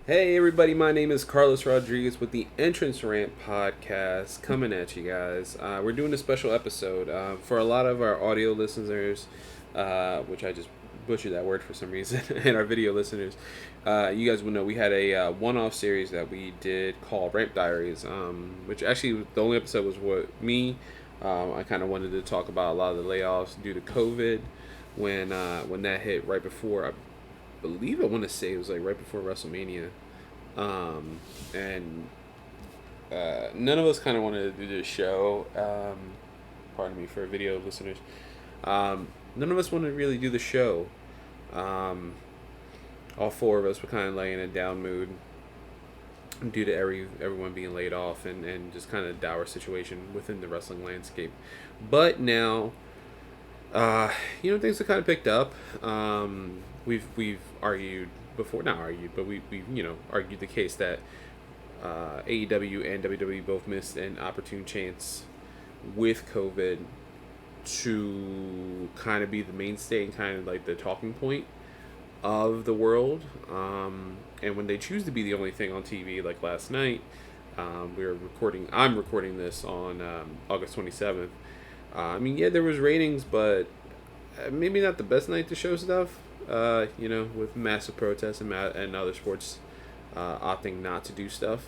Hey everybody, my name is Carlos Rodriguez with the Entrance Rant podcast coming at you guys. We're doing a special episode for a lot of our audio listeners, which I just butchered that word for some reason, and our video listeners. You guys will know we had a one-off series that we did called Ramp Diaries, which actually the only episode was what me. I kind of wanted to talk about a lot of the layoffs due to COVID when that hit right before believe I want to say it was like right before WrestleMania, and none of us kind of wanted to do this show. Pardon me for video listeners. None of us wanted to really do the show. Um, all four of us were kind of like in a down mood due to everyone being laid off and just kind of dour situation within the wrestling landscape. But now things have kind of picked up. We've argued before, not argued, but we've argued the case that AEW and WWE both missed an opportune chance with COVID to kind of be the mainstay and kind of like the talking point of the world. And when they choose to be the only thing on TV, like last night, I'm recording this on August 27th. Yeah, there was ratings, but maybe not the best night to show stuff. With massive protests and other sports opting not to do stuff.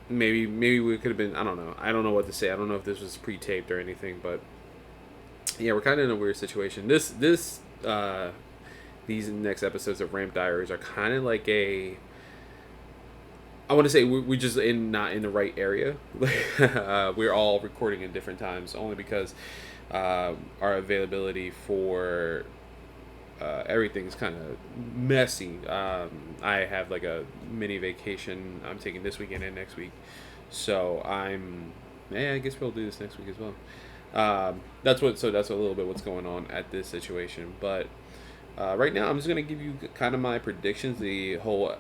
Maybe we could have been. I don't know. I don't know what to say. I don't know if this was pre-taped or anything, but yeah, we're kind of in a weird situation. These next episodes of Ramp Diaries are kind of like a. I want to say we just not in the right area. We're all recording in different times, only because our availability for everything's kind of messy. I have like a mini vacation I'm taking this weekend and next week, so I guess we'll do this next week as well. That's a little bit what's going on at this situation, but. Right now, I'm just gonna give you kind of my predictions. The whole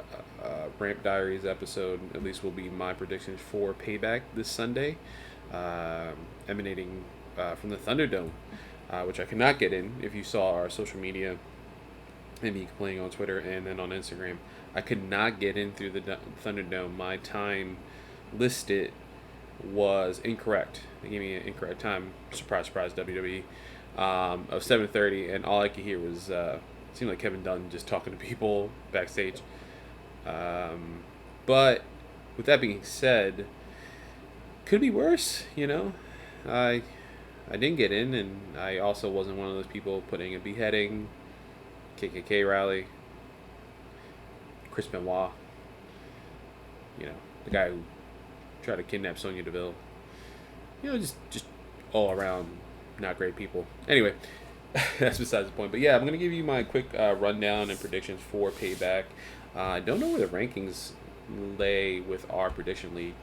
Ramp Diaries episode, at least, will be my predictions for Payback this Sunday, emanating from the Thunderdome, which I cannot get in. If you saw our social media, and me playing on Twitter and then on Instagram, I could not get in through the Thunderdome. My time listed was incorrect. They gave me an incorrect time. Surprise, surprise, WWE. Of 7:30, and all I could hear was it seemed like Kevin Dunn just talking to people backstage. But with that being said, could be worse. I didn't get in, and I also wasn't one of those people putting a beheading, KKK rally, Chris Benoit. The guy who tried to kidnap Sonya Deville. Just all around not great people. Anyway, that's besides the point. But yeah, I'm gonna give you my quick rundown and predictions for Payback. I don't know where the rankings lay with our prediction league.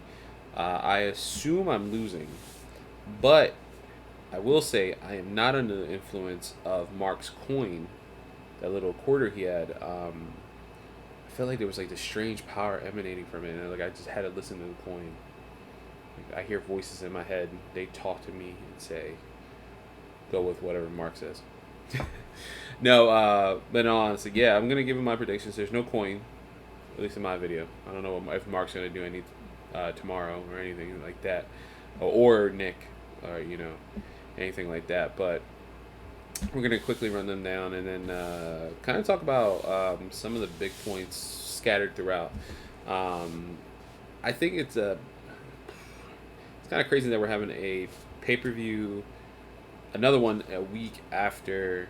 I assume I'm losing, but I will say I am not under the influence of Mark's coin, that little quarter he had. I felt like there was like this strange power emanating from it, and like I just had to listen to the coin. Like, I hear voices in my head. They talk to me and say, "Go with whatever Mark says." No, but no, honestly, yeah, I'm gonna give him my predictions. There's no coin, at least in my video. I don't know if Mark's gonna do any tomorrow or anything like that, or Nick, or anything like that. But we're gonna quickly run them down and then kind of talk about some of the big points scattered throughout. I think it's kind of crazy that we're having a pay-per-view, another one a week after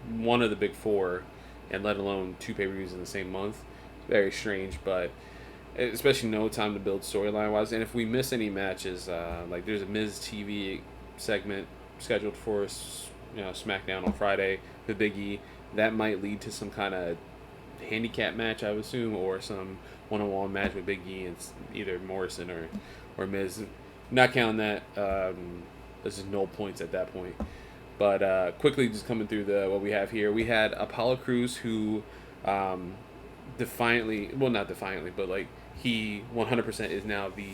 one of the big four, and let alone two pay-per-views in the same month. It's very strange, but especially no time to build storyline wise. And if we miss any matches, like there's a Miz TV segment scheduled for SmackDown on Friday with Big E, that might lead to some kind of handicap match, I would assume, or some one-on-one match with Big E and either Morrison or Miz. Not counting that. There's just no points at that point. But quickly, just coming through what we have here, we had Apollo Crews, who not defiantly, but like he 100% is now the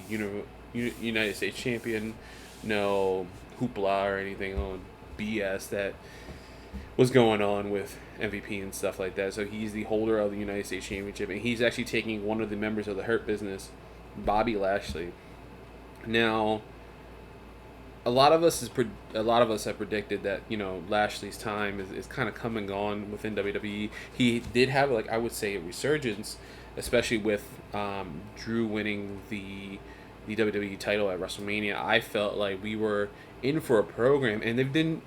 United States champion. No hoopla or anything on BS that was going on with MVP and stuff like that. So he's the holder of the United States Championship, and he's actually taking one of the members of the Hurt Business, Bobby Lashley. Now, a lot of us have predicted that Lashley's time is kind of come and gone within WWE. He did have, like, I would say, a resurgence, especially with Drew winning the WWE title at WrestleMania. I felt like we were in for a program, and they've been.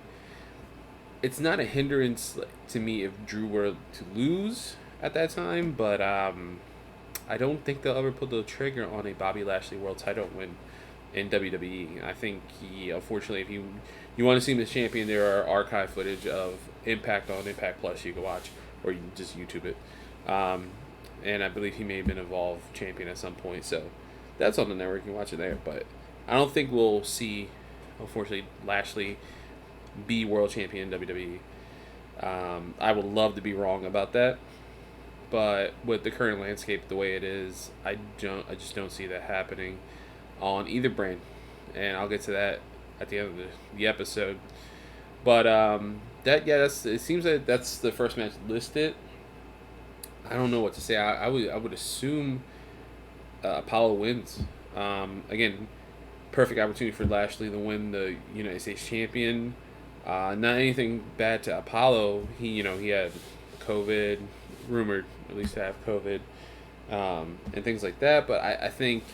It's not a hindrance to me if Drew were to lose at that time, but I don't think they'll ever pull the trigger on a Bobby Lashley world title win in WWE. I think he, unfortunately, if you want to see him as champion, there are archive footage of Impact on Impact Plus you can watch, or you can just YouTube it. And I believe he may have been Evolve champion at some point, so that's on the network. You can watch it there. But I don't think we'll see, unfortunately, Lashley be world champion in WWE. I would love to be wrong about that, but with the current landscape the way it is, I just don't see that happening on either brand, and I'll get to that at the end of the episode. But it seems that that's the first match listed. I don't know what to say. I would assume Apollo wins. Again, perfect opportunity for Lashley to win the United States champion. Not anything bad to Apollo. He had COVID, rumored at least to have COVID, and things like that. But I think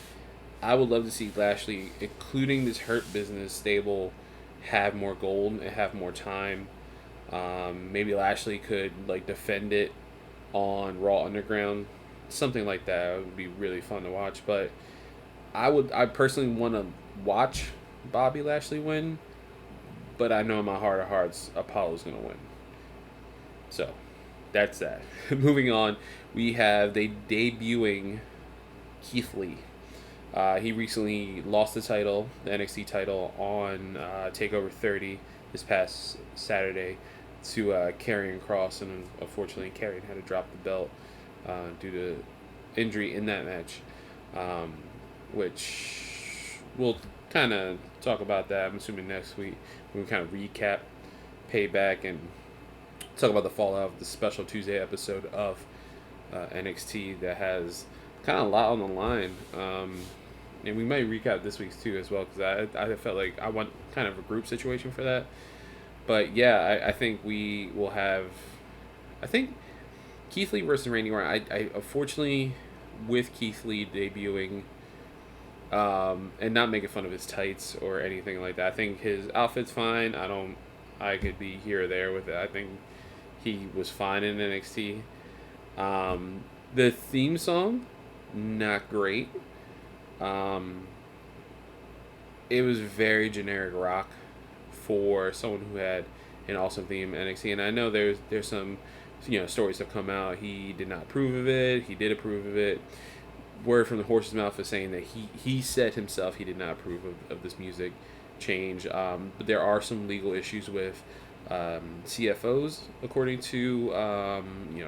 I would love to see Lashley, including this Hurt Business stable, have more gold and have more time. Maybe Lashley could defend it on Raw Underground, something like that. It would be really fun to watch. But I personally want to watch Bobby Lashley win, but I know in my heart of hearts Apollo's gonna win. So that's that. Moving on, we have the debuting Keith Lee. He recently lost the title, the NXT title, on TakeOver 30 this past Saturday to Karrion Kross, and unfortunately Karrion had to drop the belt due to injury in that match, which we'll kind of talk about that, I'm assuming, next week. We can kind of recap Payback and talk about the fallout of the special Tuesday episode of NXT that has kind of a lot on the line. And we might recap this week's too as well, because I felt like I want kind of a group situation for that. But yeah, I think we will have. I think Keith Lee versus Randy Orton. I unfortunately, with Keith Lee debuting, and not making fun of his tights or anything like that. I think his outfit's fine. I could be here or there with it. I think he was fine in NXT. The theme song, not great. It was very generic rock for someone who had an awesome theme in NXT, and I know there's some stories have come out. He did not approve of it. He did approve of it. Word from the horse's mouth is saying that he said himself he did not approve of this music change. But there are some legal issues with CFOs, according to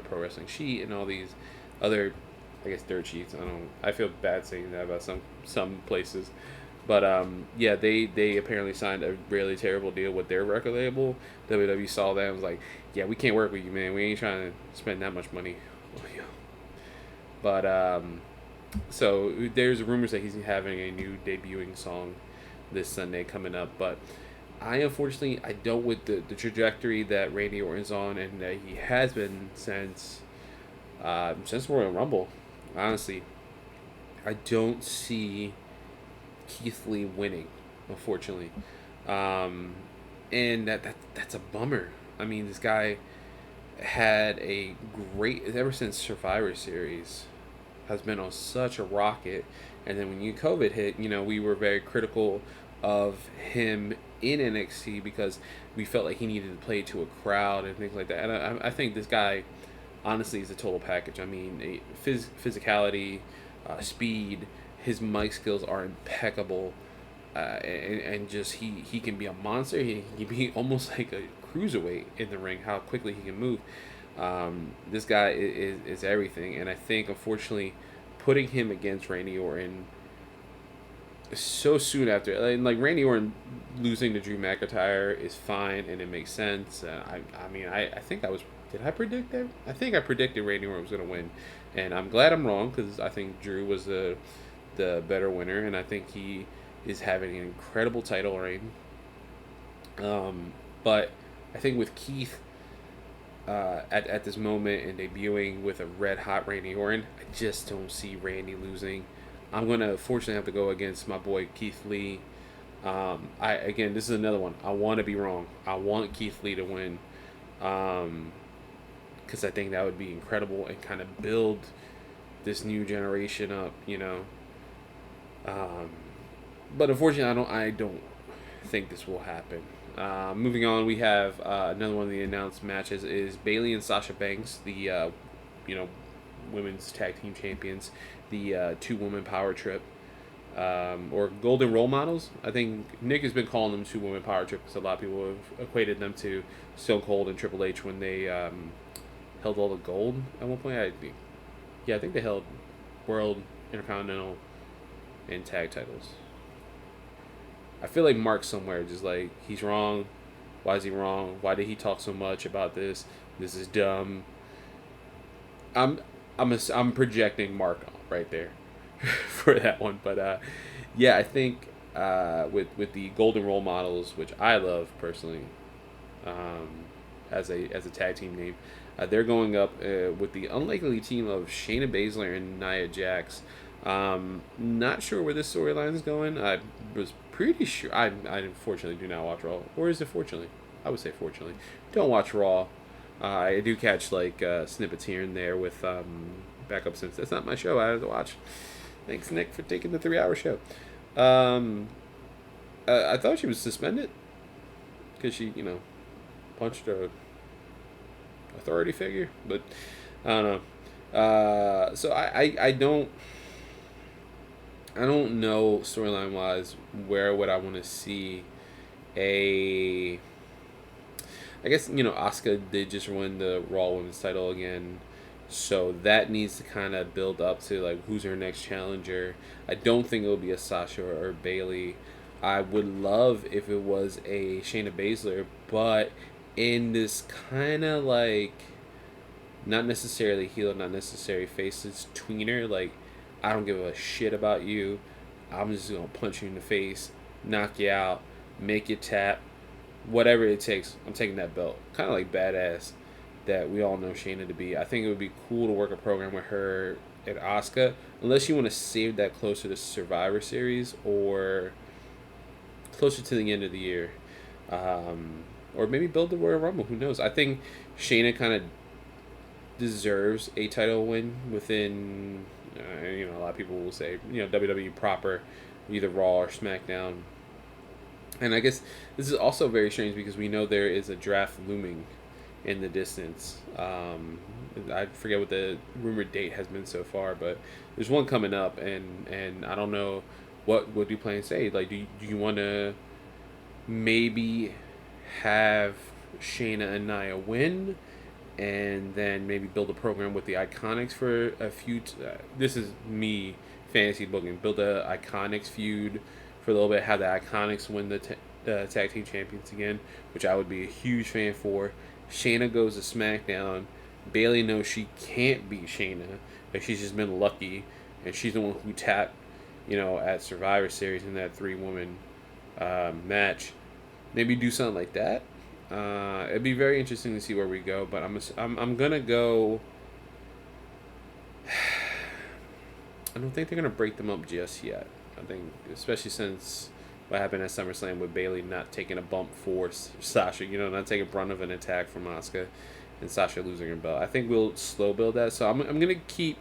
Pro Wrestling Sheet and all these other, I guess, dirt sheets. I feel bad saying that about some places, but they apparently signed a really terrible deal with their record label. WWE saw that and was like, yeah, we can't work with you, man. We ain't trying to spend that much money on you. But so there's rumors that he's having a new debuting song this Sunday coming up. But I don't, with the trajectory that Randy Orton's on and that he has been since Royal Rumble. Honestly, I don't see Keith Lee winning, unfortunately, and that's a bummer. I mean, this guy had a great, ever since Survivor Series, has been on such a rocket, and then when COVID hit, we were very critical of him in NXT because we felt like he needed to play to a crowd and things like that. And I think this guy, honestly, is a total package. I mean, physicality, speed, his mic skills are impeccable, and just he can be a monster. He can be almost like a cruiserweight in the ring, how quickly he can move. This guy is everything, and I think, unfortunately, putting him against Randy Orton so soon after, like Randy Orton losing to Drew McIntyre is fine and it makes sense. I mean, I think that was Did I predict that? I think I predicted Randy Orton was going to win, and I'm glad I'm wrong because I think Drew was the better winner, and I think he is having an incredible title reign. But I think with Keith at this moment and debuting with a red hot Randy Orton, I just don't see Randy losing. I'm gonna fortunately have to go against my boy Keith Lee. I again, this is another one. I want to be wrong. I want Keith Lee to win, because I think that would be incredible and kind of build this new generation up. But unfortunately, I don't think this will happen. Moving on, we have another one of the announced matches is Bayley and Sasha Banks, the women's tag team champions, the two-woman power trip, or golden role models. I think Nick has been calling them two-woman power trip because a lot of people have equated them to Stone Cold and Triple H when they held all the gold at one point. I think they held World, Intercontinental, and tag titles. I feel like Mark somewhere just like he's wrong. Why is he wrong? Why did he talk so much about this? This is dumb. I'm projecting Mark right there for that one, but I think with the Golden Role Models, which I love personally, as a tag team name, they're going up with the unlikely team of Shayna Baszler and Nia Jax. Not sure where this storyline is going. I was pretty sure. I unfortunately do not watch Raw, or is it fortunately? I would say fortunately. Don't watch Raw. I do catch like snippets here and there with backup since that's not my show. I have to watch. Thanks, Nick, for taking the 3-hour show. I thought she was suspended because she, punched a authority figure, but I don't know. So I don't know storyline wise where would I want to see a. I guess Asuka did just win the Raw Women's title again, so that needs to kind of build up to like who's her next challenger. I don't think it will be a Sasha or Bayley. I would love if it was a Shayna Baszler, but in this kind of like not necessarily heel, not necessarily faces tweener, like I don't give a shit about you. I'm just gonna punch you in the face, knock you out, make you tap, whatever it takes. I'm taking that belt. Kind of like badass that we all know Shayna to be. I think it would be cool to work a program with her and Asuka, unless you want to save that closer to Survivor Series or closer to the end of the year, or maybe build the Royal Rumble. Who knows? I think Shayna kind of deserves a title win within. A lot of people will say WWE proper, either Raw or SmackDown. And I guess this is also very strange because we know there is a draft looming in the distance. I forget what the rumored date has been so far, but there's one coming up, and I don't know what do you plan to say. Like, do you want to maybe have Shayna and Nia win, and then maybe build a program with the Iconics for a few. This is me fantasy booking. Build a Iconics feud for a little bit. Have the Iconics win the tag team champions again, which I would be a huge fan for. Shayna goes to SmackDown. Bayley knows she can't beat Shayna, but she's just been lucky, and she's the one who tapped, at Survivor Series in that 3-woman match. Maybe do something like that. It'd be very interesting to see where we go, but I'm gonna go. I don't think they're gonna break them up just yet. I think, especially since what happened at SummerSlam with Bayley not taking a bump for Sasha, not taking brunt of an attack from Asuka, and Sasha losing her belt. I think we'll slow build that. So I'm gonna keep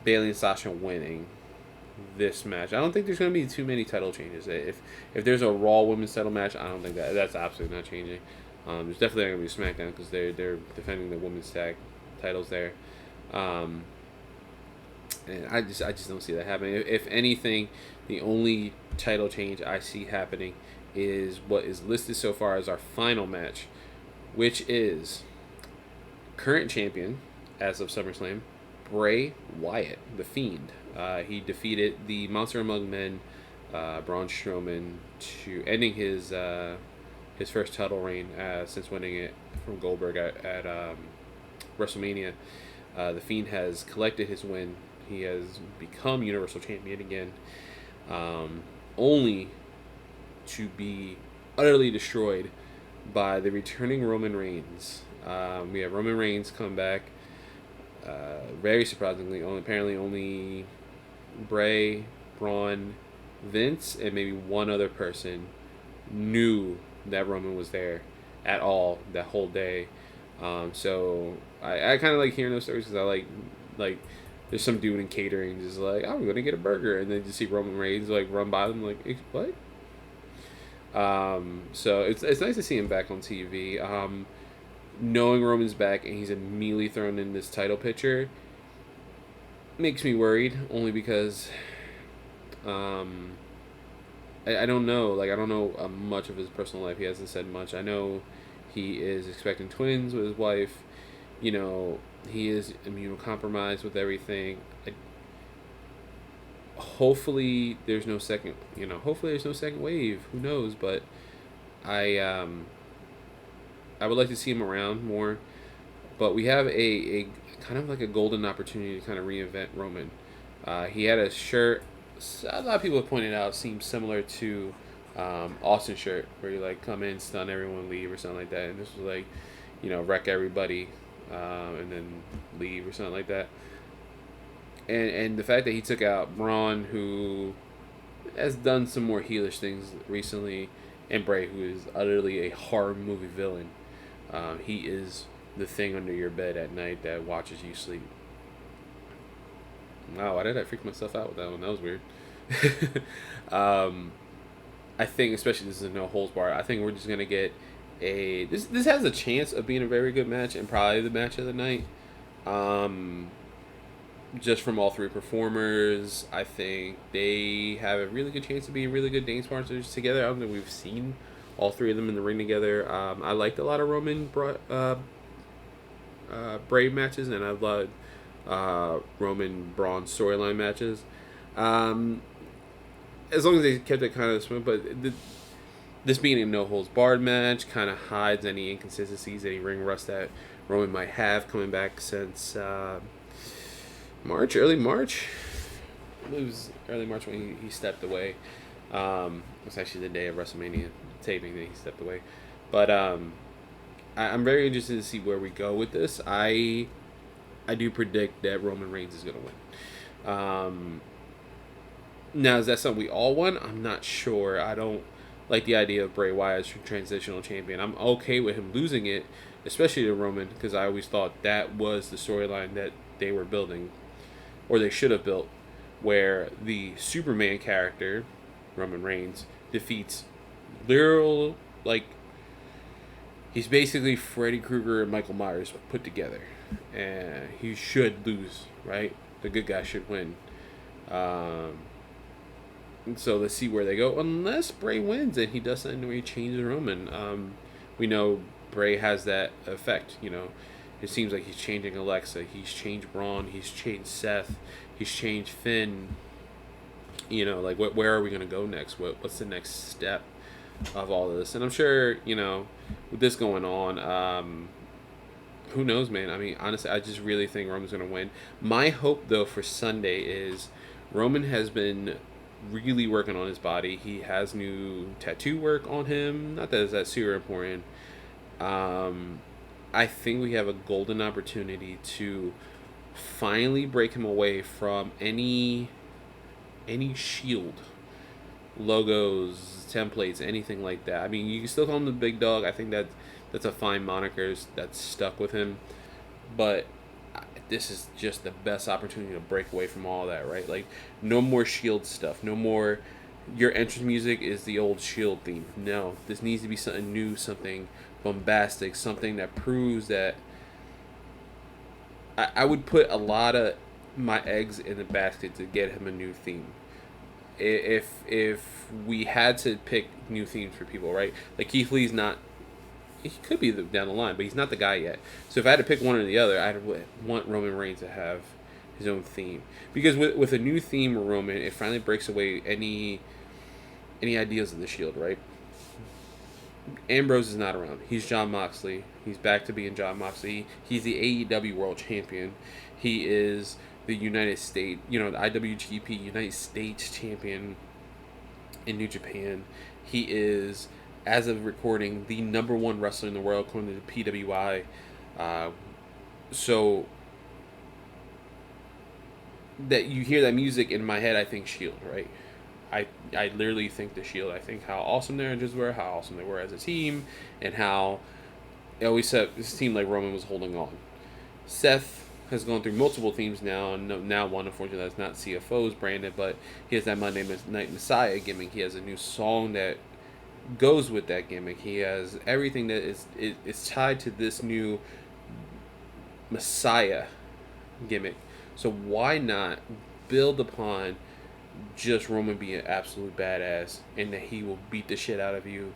Bayley and Sasha winning this match. I don't think there's gonna be too many title changes. If there's a Raw Women's title match, I don't think that's absolutely not changing. There's definitely not gonna be SmackDown because they're defending the women's tag titles there, and I just don't see that happening. If anything, the only title change I see happening is what is listed so far as our final match, which is current champion as of SummerSlam, Bray Wyatt, the Fiend. He defeated the Monster Among Men, Braun Strowman, to ending his first title reign since winning it from Goldberg at WrestleMania, the Fiend has collected his win. He has become Universal Champion again, only to be utterly destroyed by the returning Roman Reigns. We have Roman Reigns come back. Very surprisingly, only Bray, Braun, Vince, and maybe one other person knew that Roman was there at all that whole day. So I kind of like hearing those stories because I like there's some dude in catering just like, I'm gonna get a burger, and then you see Roman Reigns like run by them like, what? So it's nice to see him back on TV. Knowing Roman's back and he's immediately thrown in this title picture makes me worried, only because I don't know. Like, I don't know much of his personal life. He hasn't said much. I know he is expecting twins with his wife. You know, he is immunocompromised with everything. Hopefully there's no second. Hopefully there's no second wave. Who knows? But I would like to see him around more. But we have a kind of like a golden opportunity to kind of reinvent Roman. He had a shirt. A lot of people have pointed out seems similar to Austin's shirt, where you like come in, stun everyone, leave or something like that. And this was like, wreck everybody, and then leave or something like that. And the fact that he took out Braun, who has done some more heelish things recently, and Bray, who is utterly a horror movie villain. He is the thing under your bed at night that watches you sleep. Wow, why did I freak myself out with that one? That was weird. I think, especially this is a no holds bar, I think we're just gonna get this has a chance of being a very good match and probably the match of the night. Just from all three performers, I think they have a really good chance of being really good dance partners together. I don't think we've seen all three of them in the ring together. I liked a lot of Roman Bray matches, and I loved Roman Braun storyline matches. As long as they kept it kind of smooth, but this being a no holds barred match kind of hides any inconsistencies, any ring rust that Roman might have coming back since early March. It was early March when he stepped away. It was actually the day of WrestleMania taping that he stepped away. But I'm very interested to see where we go with this. I do predict that Roman Reigns is going to win. Now, is that something we all want? I'm not sure. I don't like the idea of Bray Wyatt as transitional champion. I'm okay with him losing it, especially to Roman, because I always thought that was the storyline that they were building, or they should have built, where the Superman character, Roman Reigns, defeats literal, like, he's basically Freddy Krueger and Michael Myers put together. And he should lose, right? The good guy should win. So let's see where they go. Unless Bray wins and he does something where he changes Roman. We know Bray has that effect, It seems like he's changing Alexa. He's changed Braun. He's changed Seth. He's changed Finn. Where are we going to go next? What's the next step of all of this? And I'm sure, with this going on, who knows, man? I mean, honestly, I just really think Roman's going to win. My hope, though, for Sunday is Roman has been really working on his body. He has new tattoo work on him. Not that that's super important. I think we have a golden opportunity to finally break him away from any Shield logos, templates, anything like that. I mean, you can still call him the big dog. I think that's a fine moniker that's stuck with him. But this is just the best opportunity to break away from all that, right? Like, no more Shield stuff. No more your entrance music is the old Shield theme. No, this needs to be something new, something bombastic, something that proves that I would put a lot of my eggs in the basket to get him a new theme. If we had to pick new themes for people, right? Like, Keith Lee's not, he could be down the line, but he's not the guy yet. So if I had to pick one or the other, I'd want Roman Reigns to have his own theme. Because with a new theme, Roman, it finally breaks away any ideas of the Shield, right? Ambrose is not around. He's Jon Moxley. He's back to being Jon Moxley. He's the AEW World Champion. He is the United States, the IWGP United States Champion in New Japan. He is, as of recording, the number one wrestler in the world according to the PWI. So that you hear that music in my head, I think Shield, right? I literally think the Shield. I think how awesome their engines were, how awesome they were as a team, and how it always seemed like Roman was holding on. Seth has gone through multiple themes now, and now one, unfortunately, that's not CFO's branded, but he has that Monday Night Messiah gimmick. He has a new song that goes with that gimmick. He has everything that is tied to this new Messiah gimmick. So why not build upon just Roman being an absolute badass, and that he will beat the shit out of you,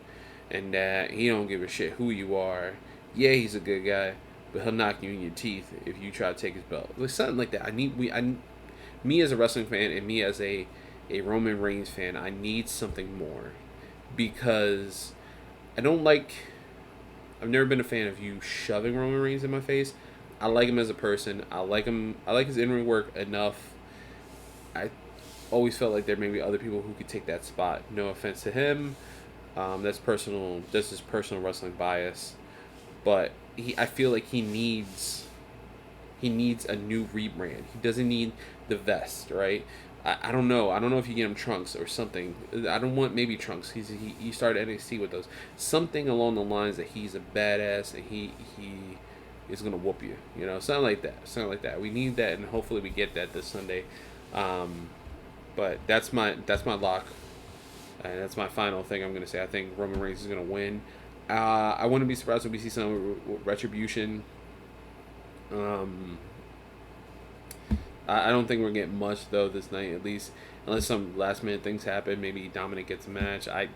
and that he don't give a shit who you are. Yeah, he's a good guy, but he'll knock you in your teeth if you try to take his belt. Like something like that. Me as a wrestling fan, and me as a Roman Reigns fan, I need something more, because I've never been a fan of you shoving Roman Reigns in my face. I like him as a person. I like his in-ring work enough. I always felt like there may be other people who could take that spot. No offense to him. That's personal. That's his personal wrestling bias. But I feel like he needs a new rebrand. He doesn't need the vest, right? I don't know. I don't know if you get him trunks or something. I don't want maybe trunks. He started NXT with those. Something along the lines that he's a badass and he is gonna whoop you. Something like that. We need that, and hopefully we get that this Sunday. But that's my lock, and that's my final thing I'm gonna say. I think Roman Reigns is gonna win. I wouldn't be surprised if we see some retribution. I don't think we're getting much though this night, at least unless some last minute things happen. Maybe Dominic gets a match. I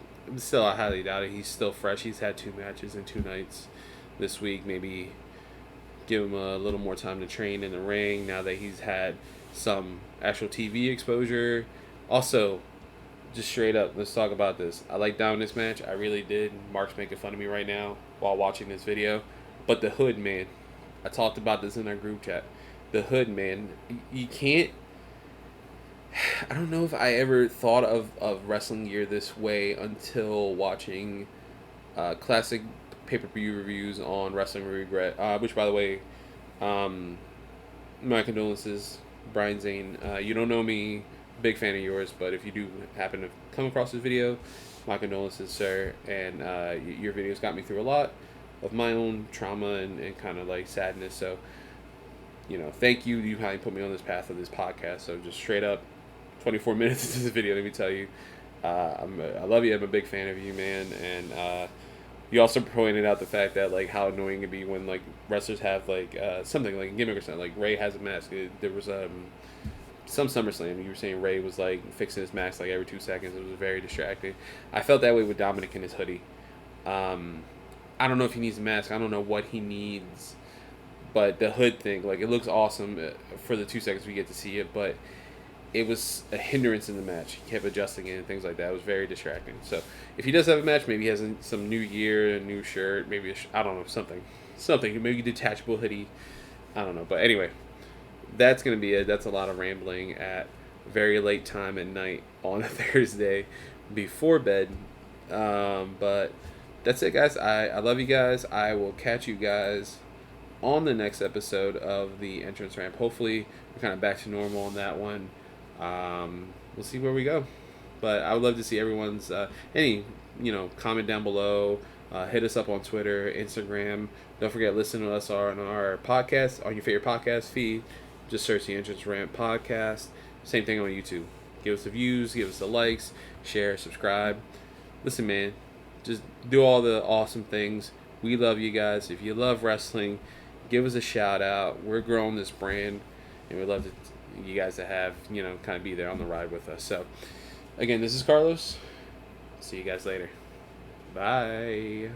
highly doubt it. He's still fresh. He's had 2 matches in 2 nights this week. Maybe give him a little more time to train in the ring now that he's had some actual TV exposure. Also, just straight up, let's talk about this. I like Dominic's match. I really did. Mark's making fun of me right now while watching this video. But the Hood, man. I talked about this in our group chat. The Hood, man. You can't... I don't know if I ever thought of wrestling gear this way until watching classic pay-per-view reviews on Wrestling with Regret. Which, by the way, my condolences, Brian Zane. You don't know me, big fan of yours, but if you do happen to come across this video, my condolences, sir. And your videos got me through a lot of my own trauma and kind of like sadness. So, thank you. You kindly put me on this path of this podcast. So just straight up, 24 minutes into this video, let me tell you, I love you. I'm a big fan of you, man. And you also pointed out the fact that like how annoying it can be when like wrestlers have like something like a gimmick or something. Like Ray has a mask. There was some SummerSlam. You were saying Ray was like fixing his mask like every 2 seconds. It was very distracting. I felt that way with Dominic and his hoodie. I don't know if he needs a mask. I don't know what he needs. But the hood thing, like, it looks awesome for the 2 seconds we get to see it, but it was a hindrance in the match. He kept adjusting it and things like that. It was very distracting. So if he does have a match, maybe he has some new gear, a new shirt, maybe I don't know, something, maybe a detachable hoodie. I don't know. But anyway, that's gonna be it. That's a lot of rambling at very late time at night on a Thursday before bed. But that's it, guys. I love you guys. I will catch you guys on the next episode of the entrance ramp. Hopefully we're kind of back to normal on that one. We'll see where we go, but I would love to see everyone's comment down below. Hit us up on Twitter, Instagram. Don't forget, listen to us on our podcast, on your favorite podcast feed. Just search the Entrance Ramp Podcast. Same thing on YouTube. Give us the views, give us the likes, share, subscribe. Listen, man, just do all the awesome things. We love you guys. If you love wrestling, give us a shout out. We're growing this brand, and we'd love you guys to have, kind of be there on the ride with us. So, again, this is Carlos. See you guys later. Bye.